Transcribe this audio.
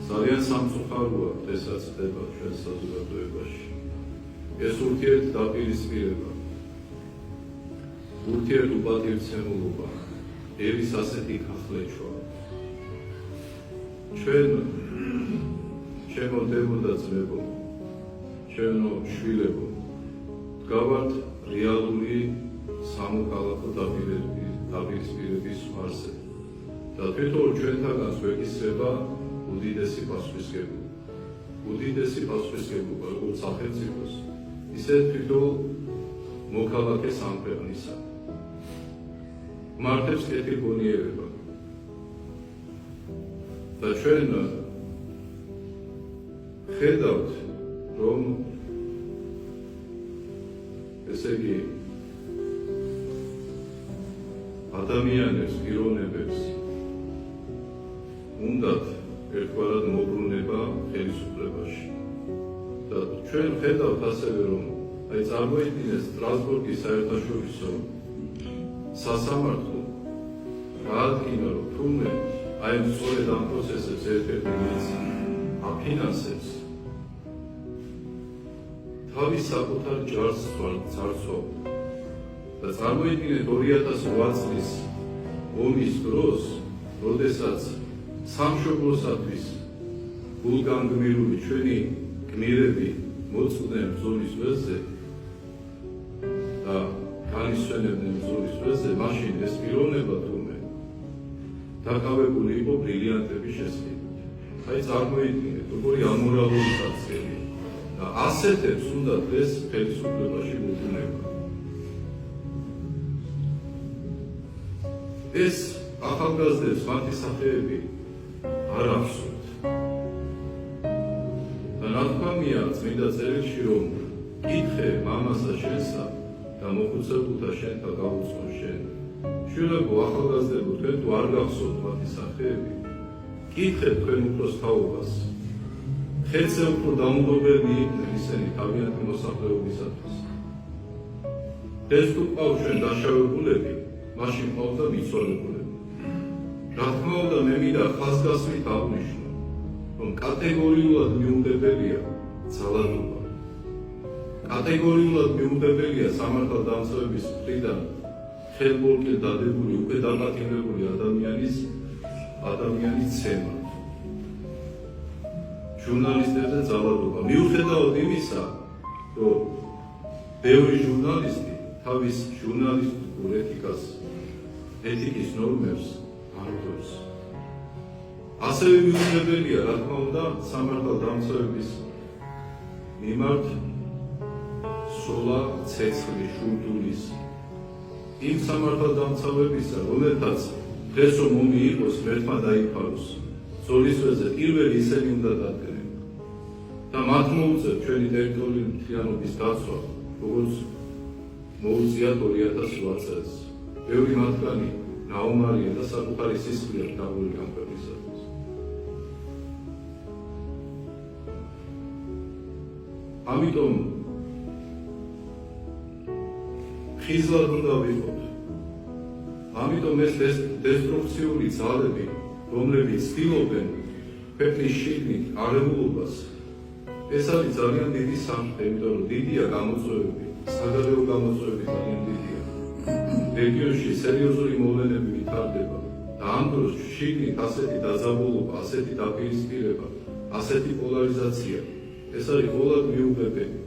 ძალიან სამწუხაროა დღესაც ხდება ჩვენ საზოგადოებაში. ეს ურთიერთდაპირისპირება, ურთიერთუპატივცემულობა, ერის ასეთი გახლეჩვა. ჩვენ ჩემო დებო და ძმებო, ჩვენო შვილებო, დგავართ რეალური სამოქალაქო დაპირისპირების ხარზე და თვითონ ჩვენთანაც ვეკისრება უდიდესი პასუხისმგებლობა როგორც სახელმწიფოს, ისე თვითონ მოქალაქეს ამ ქვეყნისა. მართებს კეთილგონიერება და ჩვენ ხედავთ, რომ ესე იგი ადამიანებს, პიროვნებებს უნდათ ერთგვარად მოbrunება ხელისუფლებაში. და ჩვენ ხედავთ ასევე, რომ წარმოიდგინეთ სტრასბურგის საერთაშორისო სასამართლო გაადგინა, რომ თურმე აი სწორედ ამ პროცესებს ერთ-ერთი აფინანსებს თავის საკუთარ ჯარს წარსულს და წარმოიდგინეთ 2008 წლის ომის დროს, როდესაც სამშობლოსათვის გულგანგმირული ჩვენი გმირები მოწყვდნენ ბრძოლის ველზე და განისვენებდნენ ბრძოლის ველზე, მაშინ ეს პიროვნება თურმე დაკავებული იყო ბრილიანტების შესყიდვით. აი წარმოიდგინეთ, როგორი ამორალური საწყებია და ასეთებს უნდა დღეს ხელისუფლებაში მოbrunება. ეს ახალგაზრდებს მათი სახეები არ ახსოვთ. და რა თქმა უნდა, წმინდა წერილში რომ კითხე მამასა შენსა და მოხუცებულთა შენთა გაუწყო შენ. შვილებო, ახალგაზრდებო, თქვენ თუ არ გახსოვთ მათი სახეები, კითხეთ თქვენ უფროს თაობას. ხელზე უფრო დაუნდობელი იყვნენ ისინი თავიანთი მოსახლეობისათვის. ეს თუ ყავს ჩვენ დაშავებულები, მაშინ ყავდა მიცვალებულები. რა თქმა უნდა, მე მინდა ხაზგასმით აღნიშნო, რომ კატეგორიულად მიუნდებელია ძალადობა. კატეგორიულად მიუნდებელია სამართალდამცავების მხრიდან ხელმორკილ დადებული, უკვე დაპატიმრებული ადამიანის ცემა. ჟურნალისტებზე ძალადობა. მიუხედავად იმისა, რომ ბევრი ჟურნალისტი თავის ჟურნალისტიკურ ეთიკის ნორმებს არ უღებს. ასევე მიუღებელია, რა თქმა უნდა, სამართალდამცავების მიმართ სოლა ცეცხლის, შურდულის იმ სამართალდამცავებისა, რომელთაც დღეს რომ ომი იყოს, მერთმა დაიფაროს. ბრძოლის ველზე პირველი ისინი უნდა დადგნენ და მათ მოუწევთ ჩვენი ტერიტორიული მთლიანობის დაცვა, როგორც მოუწიათ 2008 წელს. ბევრი მათგანი ნაომარია და საკუთარი სისხლით დაღული ამ ქვეყნისათვის. ამიტომ ხიზლად უნდა ვიყოთ. ამიტომ ეს დესტრუქციული ძალები, რომლებიც ცდილობენ ქვეყნის შიგნით არევულობას, ეს არის ძალიან დიდი სამყარო, იმიტომ რომ დიდია გამოწვევები, საგარეო გამოწვევები ძალიან დიდია. რეგიონში სერიოზული მოვლენები ვითარდება და ამ დროს შიგნით ასეთი დაძაბულობა, ასეთი დაპირისპირება, ასეთი პოლარიზაცია, ეს არის ყოველად მიუღებელი.